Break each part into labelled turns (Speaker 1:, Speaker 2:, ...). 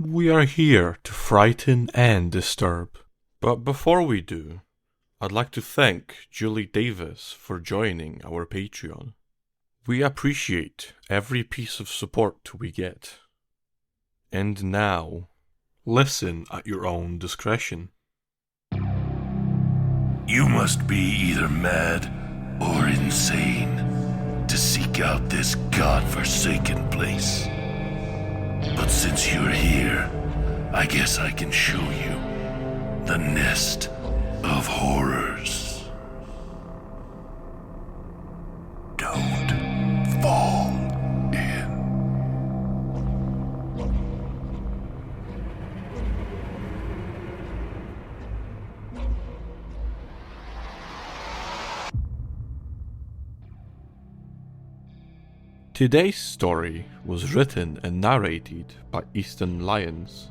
Speaker 1: We are here to frighten and disturb. But before we do, I'd like to thank Julie Davis for joining our Patreon. We appreciate every piece of support we get. And now, listen at your own discretion.
Speaker 2: You must be either mad or insane to seek out this godforsaken place. But since you're here, I guess I can show you the nest of horrors. Don't fall in.
Speaker 1: Today's story was written and narrated by Easton Lyons,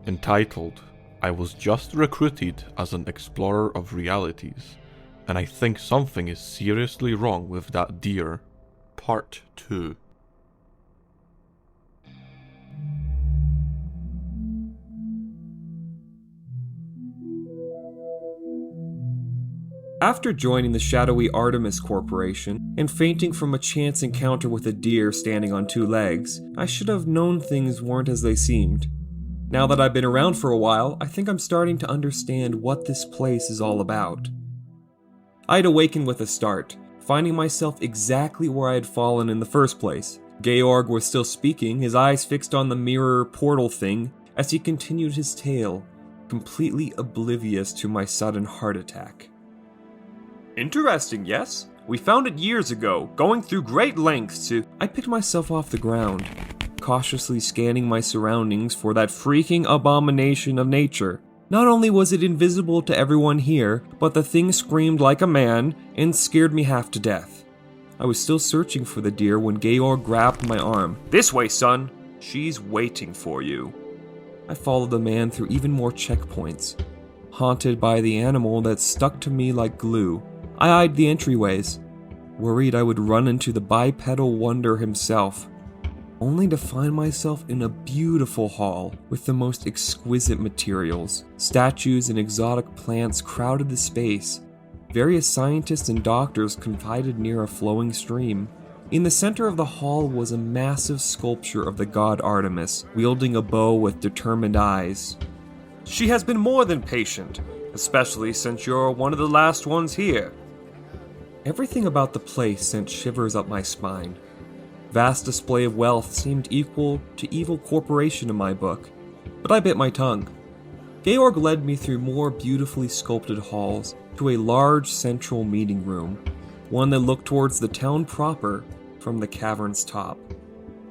Speaker 1: entitled I Was Just Recruited as an Explorer of Realities, and I Think Something is Seriously Wrong with That Deer, Part 2.
Speaker 3: After joining the shadowy Artemis Corporation and fainting from a chance encounter with a deer standing on two legs, I should have known things weren't as they seemed. Now that I've been around for a while, I think I'm starting to understand what this place is all about. I'd awakened with a start, finding myself exactly where I had fallen in the first place. Georg was still speaking, his eyes fixed on the mirror portal thing as he continued his tale, completely oblivious to my sudden heart attack. Interesting, yes? We found it years ago, going through great lengths to... I picked myself off the ground, cautiously scanning my surroundings for that freaking abomination of nature. Not only was it invisible to everyone here, but the thing screamed like a man and scared me half to death. I was still searching for the deer when Georg grabbed my arm. This way, son. She's waiting for you. I followed the man through even more checkpoints, haunted by the animal that stuck to me like glue. I eyed the entryways, worried I would run into the bipedal wonder himself, only to find myself in a beautiful hall with the most exquisite materials. Statues and exotic plants crowded the space. Various scientists and doctors confided near a flowing stream. In the center of the hall was a massive sculpture of the god Artemis, wielding a bow with determined eyes. She has been more than patient, especially since you're one of the last ones here. Everything about the place sent shivers up my spine. Vast display of wealth seemed equal to evil corporation in my book, but I bit my tongue. Georg led me through more beautifully sculpted halls to a large central meeting room, one that looked towards the town proper from the cavern's top.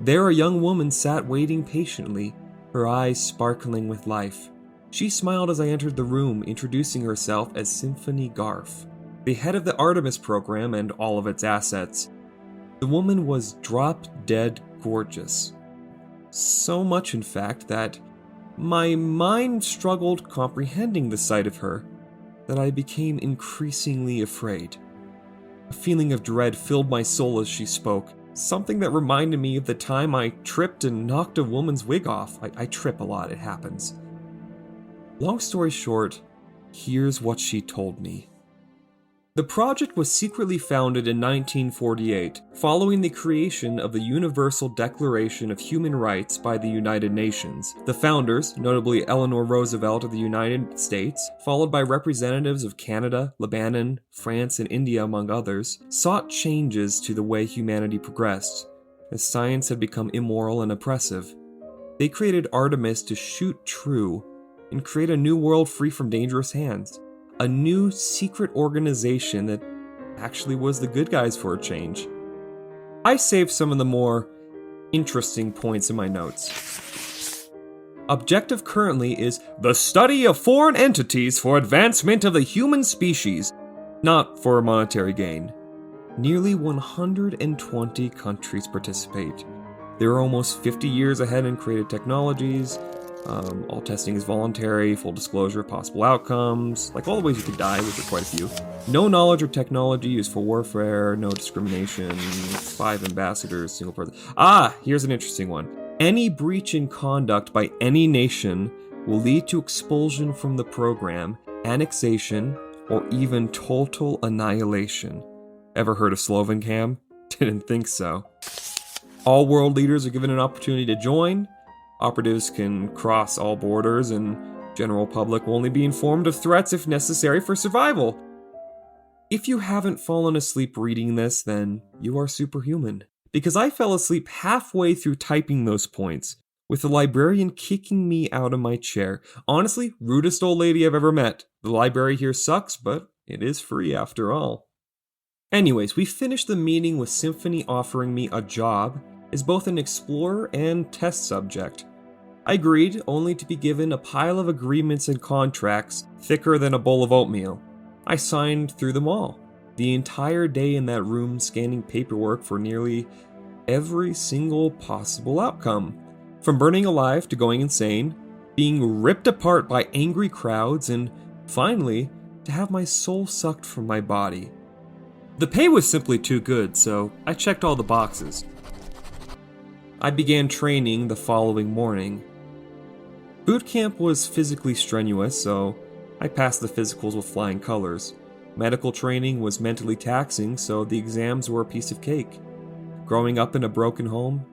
Speaker 3: There a young woman sat waiting patiently, her eyes sparkling with life. She smiled as I entered the room, introducing herself as Symphony Garf, the head of the Artemis program and all of its assets. The woman was drop-dead gorgeous. So much, in fact, that my mind struggled comprehending the sight of her, that I became increasingly afraid. A feeling of dread filled my soul as she spoke, something that reminded me of the time I tripped and knocked a woman's wig off. I trip a lot, it happens. Long story short, here's what she told me. The project was secretly founded in 1948, following the creation of the Universal Declaration of Human Rights by the United Nations. The founders, notably Eleanor Roosevelt of the United States, followed by representatives of Canada, Lebanon, France, and India, among others, sought changes to the way humanity progressed, as science had become immoral and oppressive. They created Artemis to shoot true and create a new world free from dangerous hands. A new secret organization that actually was the good guys for a change. I saved some of the more interesting points in my notes. Objective currently is the study of foreign entities for advancement of the human species, not for monetary gain. Nearly 120 countries participate. They're almost 50 years ahead in created technologies. All testing is voluntary, full disclosure of possible outcomes, like all the ways you could die, which are quite a few. No knowledge or technology used for warfare, no discrimination, 5 ambassadors, single person. Here's an interesting one. Any breach in conduct by any nation will lead to expulsion from the program, annexation, or even total annihilation. Ever heard of Slovencam? Didn't think so. All world leaders are given an opportunity to join. Operatives can cross all borders, and general public will only be informed of threats if necessary for survival. If you haven't fallen asleep reading this, then you are superhuman. Because I fell asleep halfway through typing those points, with the librarian kicking me out of my chair. Honestly, rudest old lady I've ever met. The library here sucks, but it is free after all. Anyways, we finished the meeting with Symphony offering me a job as both an explorer and test subject. I agreed, only to be given a pile of agreements and contracts thicker than a bowl of oatmeal. I signed through them all. The entire day in that room scanning paperwork for nearly every single possible outcome. From burning alive to going insane, being ripped apart by angry crowds, and finally, to have my soul sucked from my body. The pay was simply too good, so I checked all the boxes. I began training the following morning. Boot camp was physically strenuous, so I passed the physicals with flying colors. Medical training was mentally taxing, so the exams were a piece of cake. Growing up in a broken home,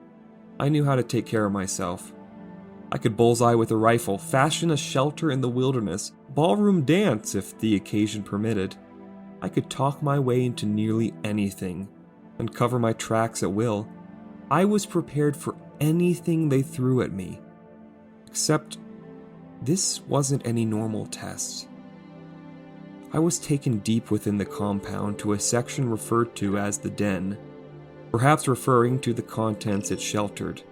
Speaker 3: I knew how to take care of myself. I could bullseye with a rifle, fashion a shelter in the wilderness, ballroom dance if the occasion permitted. I could talk my way into nearly anything, and cover my tracks at will. I was prepared for anything they threw at me. Except, this wasn't any normal test. I was taken deep within the compound to a section referred to as the Den, perhaps referring to the contents it sheltered.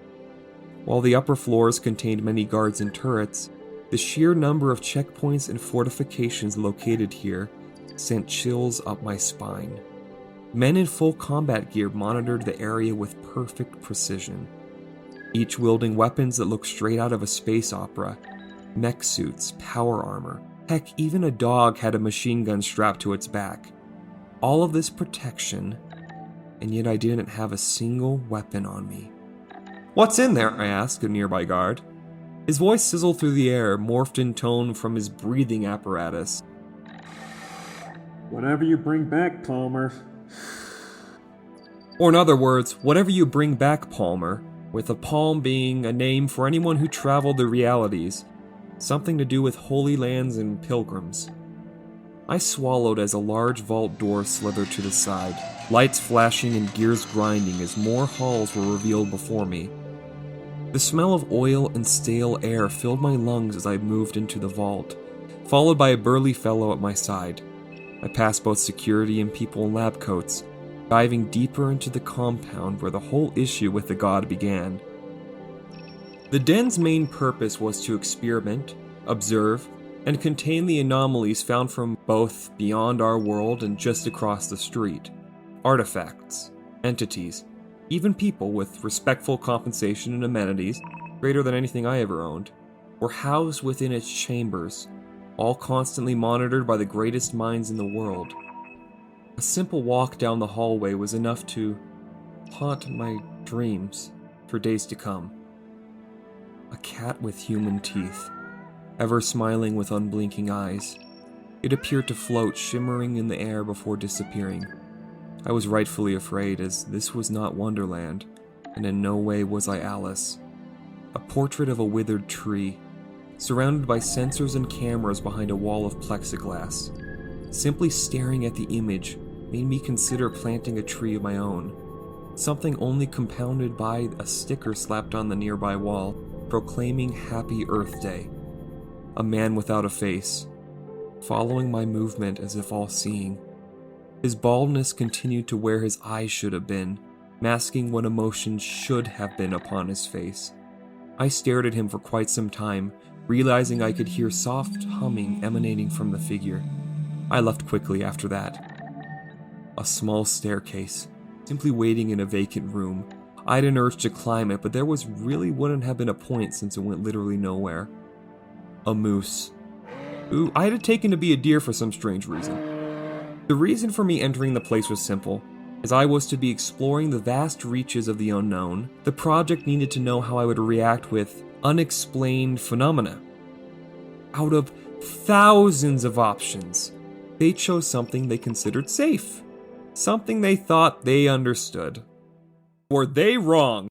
Speaker 3: While the upper floors contained many guards and turrets, the sheer number of checkpoints and fortifications located here sent chills up my spine. Men in full combat gear monitored the area with perfect precision, each wielding weapons that looked straight out of a space opera, mech suits, power armor. Heck, even a dog had a machine gun strapped to its back. All of this protection, and yet I didn't have a single weapon on me. "What's in there?" I asked a nearby guard. His voice sizzled through the air, morphed in tone from his breathing apparatus.
Speaker 4: "Whatever you bring back, Palmer."
Speaker 3: Or in other words, whatever you bring back, Palmer, with a palm being a name for anyone who traveled the realities, something to do with holy lands and pilgrims. I swallowed as a large vault door slithered to the side, lights flashing and gears grinding as more halls were revealed before me. The smell of oil and stale air filled my lungs as I moved into the vault, followed by a burly fellow at my side. I passed both security and people in lab coats, diving deeper into the compound where the whole issue with the god began. The den's main purpose was to experiment, observe, and contain the anomalies found from both beyond our world and just across the street. Artifacts, entities, even people with respectful compensation and amenities, greater than anything I ever owned, were housed within its chambers, all constantly monitored by the greatest minds in the world. A simple walk down the hallway was enough to haunt my dreams for days to come. A cat with human teeth, ever smiling with unblinking eyes. It appeared to float, shimmering in the air before disappearing. I was rightfully afraid, as this was not Wonderland, and in no way was I Alice. A portrait of a withered tree, surrounded by sensors and cameras behind a wall of plexiglass. Simply staring at the image made me consider planting a tree of my own, something only compounded by a sticker slapped on the nearby wall, proclaiming Happy Earth Day. A man without a face, following my movement as if all-seeing. His baldness continued to where his eyes should have been, masking what emotions should have been upon his face. I stared at him for quite some time, realizing I could hear soft humming emanating from the figure. I left quickly after that. A small staircase, simply waiting in a vacant room. I had an urge to climb it, but there wouldn't have been a point since it went literally nowhere. A moose, who I had taken to be a deer for some strange reason. The reason for me entering the place was simple. As I was to be exploring the vast reaches of the unknown, the project needed to know how I would react with unexplained phenomena. Out of thousands of options, they chose something they considered safe. Something they thought they understood. Were they wrong?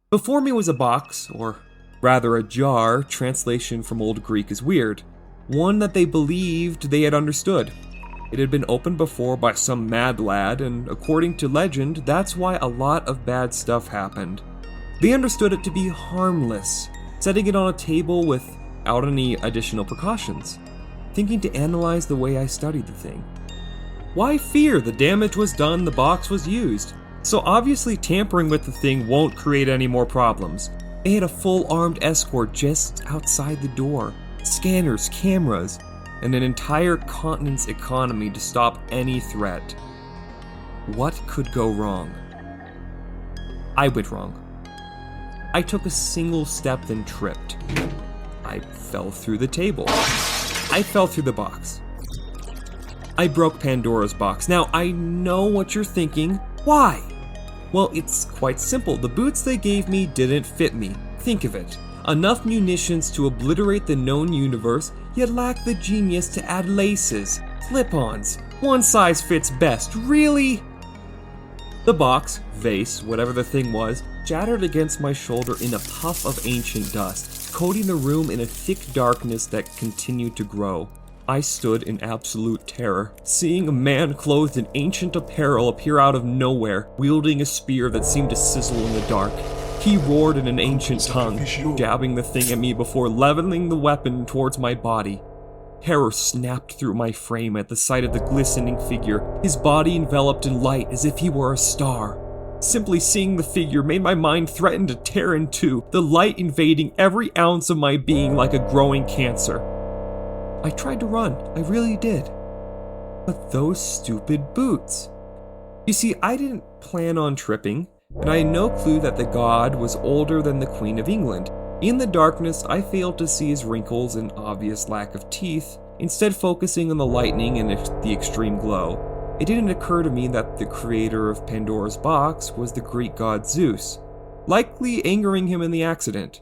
Speaker 3: Before me was a box, or rather a jar, translation from Old Greek is weird, one that they believed they had understood. It had been opened before by some mad lad, and according to legend, that's why a lot of bad stuff happened. They understood it to be harmless, setting it on a table without any additional precautions, thinking to analyze the way I studied the thing. Why fear? The damage was done, the box was used. So obviously tampering with the thing won't create any more problems. They had a full armed escort just outside the door, scanners, cameras, and an entire continent's economy to stop any threat. What could go wrong? I went wrong. I took a single step, then tripped. I fell through the table. I fell through the box. I broke Pandora's box. Now, I know what you're thinking. Why? Well, it's quite simple. The boots they gave me didn't fit me. Think of it. Enough munitions to obliterate the known universe, yet lack the genius to add laces, slip-ons. One size fits best. Really? The box, vase, whatever the thing was, shattered against my shoulder in a puff of ancient dust, coating the room in a thick darkness that continued to grow. I stood in absolute terror, seeing a man clothed in ancient apparel appear out of nowhere, wielding a spear that seemed to sizzle in the dark. He roared in an ancient tongue, jabbing the thing at me before leveling the weapon towards my body. Terror snapped through my frame at the sight of the glistening figure, his body enveloped in light as if he were a star. Simply seeing the figure made my mind threaten to tear in two, the light invading every ounce of my being like a growing cancer. I tried to run, I really did. But those stupid boots. You see, I didn't plan on tripping, and I had no clue that the god was older than the Queen of England. In the darkness, I failed to see his wrinkles and obvious lack of teeth, instead focusing on the lightning and the extreme glow. It didn't occur to me that the creator of Pandora's box was the Greek god Zeus, likely angering him in the accident.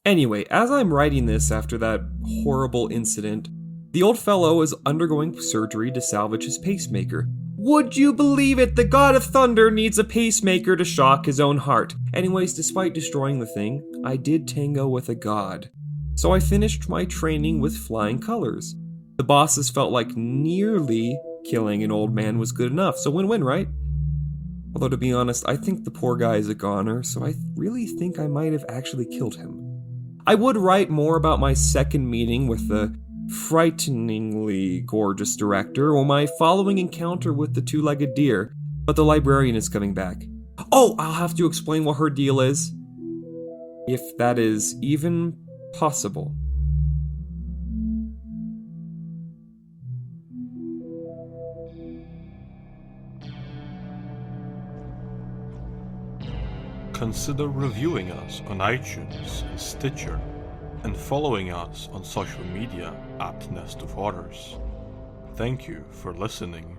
Speaker 3: Anyway, as I'm writing this after that horrible incident, the old fellow is undergoing surgery to salvage his pacemaker. Would you believe it? The god of thunder needs a pacemaker to shock his own heart. Anyways, despite destroying the thing, I did tango with a god. So I finished my training with flying colors. The bosses felt like nearly killing an old man was good enough, so win-win, right? Although to be honest, I think the poor guy is a goner, so I really think I might have actually killed him. I would write more about my second meeting with the frighteningly gorgeous director or my following encounter with the two-legged deer, but the librarian is coming back. Oh, I'll have to explain what her deal is. If that is even possible.
Speaker 1: Consider reviewing us on iTunes and Stitcher, and following us on social media at Nest of Horrors. Thank you for listening.